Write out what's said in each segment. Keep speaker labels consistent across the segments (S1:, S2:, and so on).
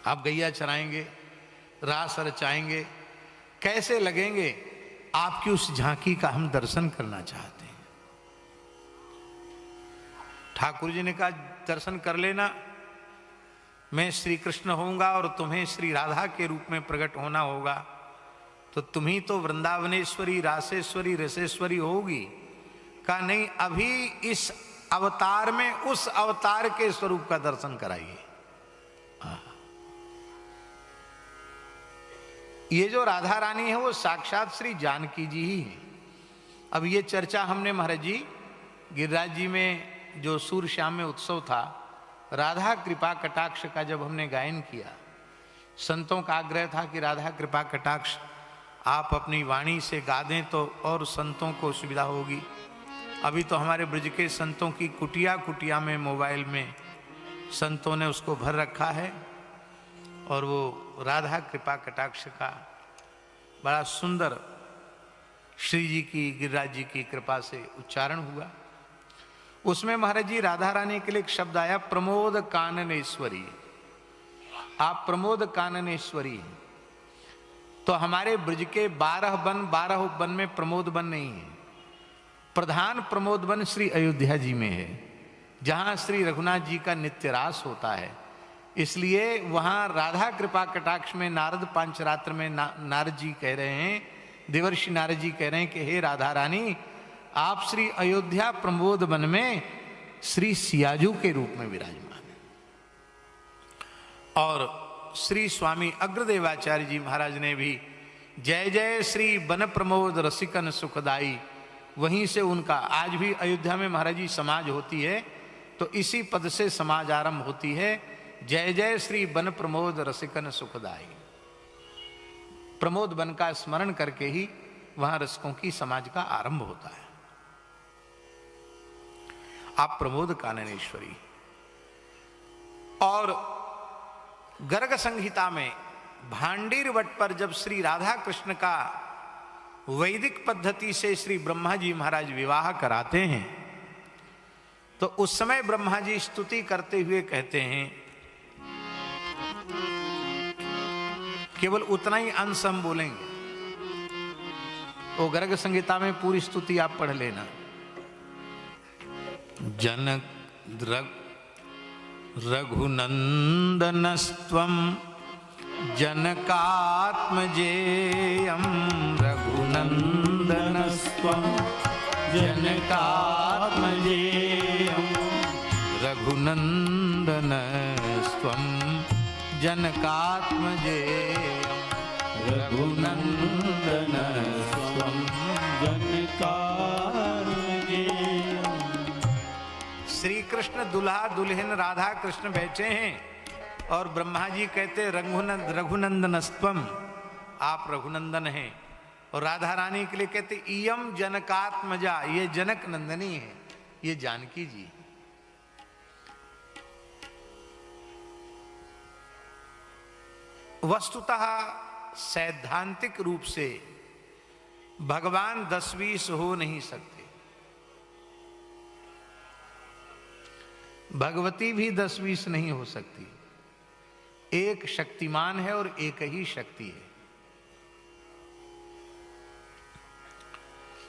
S1: आप गैया चराएंगे, रास रचाएंगे, कैसे लगेंगे? आपकी उस झांकी का हम दर्शन करना चाहते हैं। ठाकुर जी ने कहा दर्शन कर लेना, मैं श्री कृष्ण होऊंगा और तुम्हें श्री राधा के रूप में प्रकट होना होगा, तो तुम ही तो वृंदावनेश्वरी, रासेश्वरी, रसेश्वरी होगी। कहा नहीं, अभी इस अवतार में उस अवतार के स्वरूप का दर्शन कराइए। ये जो राधा रानी है वो साक्षात श्री जानकी जी ही है। अब ये चर्चा हमने महाराज जी गिरिराज जी में जो सूर श्याम में उत्सव था, राधा कृपा कटाक्ष का जब हमने गायन किया, संतों का आग्रह था कि राधा कृपा कटाक्ष आप अपनी वाणी से गा दें तो और संतों को सुविधा होगी। अभी तो हमारे ब्रज के संतों की कुटिया कुटिया में मोबाइल में संतों ने उसको भर रखा है, और वो राधा कृपा कटाक्ष का बड़ा सुंदर श्री जी की, गिरिराज जी की कृपा से उच्चारण हुआ। उसमें महाराज जी राधा रानी के लिए एक शब्द आया, प्रमोद काननेश्वरी। आप प्रमोद काननेश्वरी हैं। तो हमारे ब्रज के 12 वन में प्रमोद वन नहीं है। प्रधान प्रमोद वन श्री अयोध्या जी में है, जहां श्री रघुनाथ जी का नित्य रास होता है। इसलिए वहां राधा कृपा कटाक्ष में नारद पांचरात्र में नारद जी कह रहे हैं, देवर्षि नारद जी कह रहे हैं कि हे राधा रानी, आप श्री अयोध्या प्रमोद वन में श्री सियाजू के रूप में विराजमान हैं। और श्री स्वामी अग्रदेवाचार्य जी महाराज ने भी जय जय श्री वन प्रमोद रसिकन सुखदाई, वहीं से उनका आज भी अयोध्या में महाराज जी समाज होती है, तो इसी पद से समाज आरंभ होती है, जय जय श्री वन प्रमोद रसिकन सुखदाई। प्रमोद वन का स्मरण करके ही वहां रसिकों की समाज का आरंभ होता है। आप प्रमोद काननेश्वरी। और गर्ग संहिता में भांडीर वट पर जब श्री राधा कृष्ण का वैदिक पद्धति से श्री ब्रह्मा जी महाराज विवाह कराते हैं, तो उस समय ब्रह्मा जी स्तुति करते हुए कहते हैं, केवल उतना ही अंश हम बोलेंगे, वो गर्ग संहिता में पूरी स्तुति आप पढ़ लेना। जनक रघुनंदनस्त्वं जनकात्मजेयं, रघुनंदनस्त्वं जनकात्मजेयं, रघुनंदनस्त्वं जनकात्मजेयं, रघुनंदनस्त्वं जनकात्मजेयं। श्री कृष्ण दुल्हा दुल्हन राधा कृष्ण बैठे हैं और ब्रह्मा जी कहते रघुनंदनस्त्वम, आप रघुनंदन हैं। और राधा रानी के लिए कहते इयम जनकात्मजा, ये जनक नंदनी है, ये जानकी जी। वस्तुतः सैद्धांतिक रूप से भगवान 10-20 हो नहीं सकते। भगवती भी 10-20 नहीं हो सकती। एक शक्तिमान है और एक ही शक्ति है।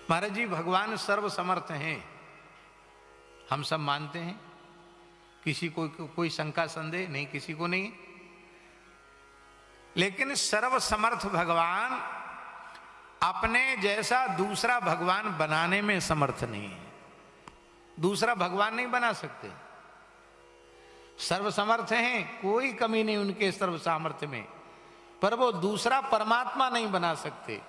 S1: महाराज जी भगवान सर्वसमर्थ हैं, हम सब मानते हैं, किसी को कोई शंका संदेह नहीं, किसी को नहीं। लेकिन सर्वसमर्थ भगवान अपने जैसा दूसरा भगवान बनाने में समर्थ नहीं है। दूसरा भगवान नहीं बना सकते। सर्वसमर्थ हैं, कोई कमी नहीं उनके सर्व सामर्थ्य में, पर वो दूसरा परमात्मा नहीं बना सकते,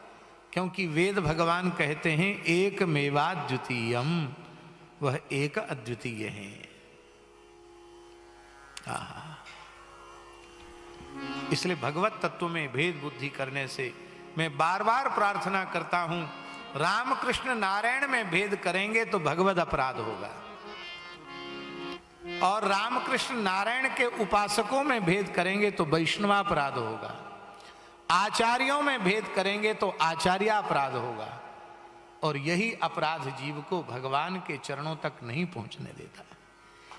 S1: क्योंकि वेद भगवान कहते हैं एक मेवाद्वितीयम, वह एक अद्वितीय है। इसलिए भगवत तत्व में भेद बुद्धि करने से मैं बार बार प्रार्थना करता हूं, रामकृष्ण नारायण में भेद करेंगे तो भगवत अपराध होगा, और रामकृष्ण नारायण के उपासकों में भेद करेंगे तो वैष्णवापराध होगा, आचार्यों में भेद करेंगे तो आचार्य अपराध होगा, और यही अपराध जीव को भगवान के चरणों तक नहीं पहुंचने देता।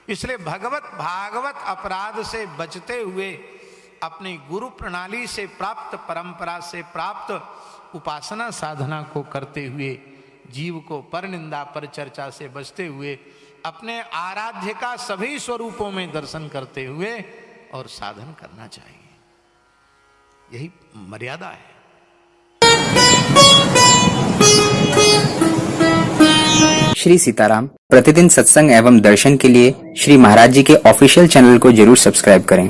S1: इसलिए भगवत भागवत अपराध से बचते हुए अपनी गुरु प्रणाली से प्राप्त, परंपरा से प्राप्त उपासना साधना को करते हुए जीव को पर निंदा पर चर्चा से बचते हुए अपने आराध्य का सभी स्वरूपों में दर्शन करते हुए और साधन करना चाहिए। यही मर्यादा है।
S2: श्री सीताराम। प्रतिदिन सत्संग एवं दर्शन के लिए श्री महाराज जी के ऑफिशियल चैनल को जरूर सब्सक्राइब करें।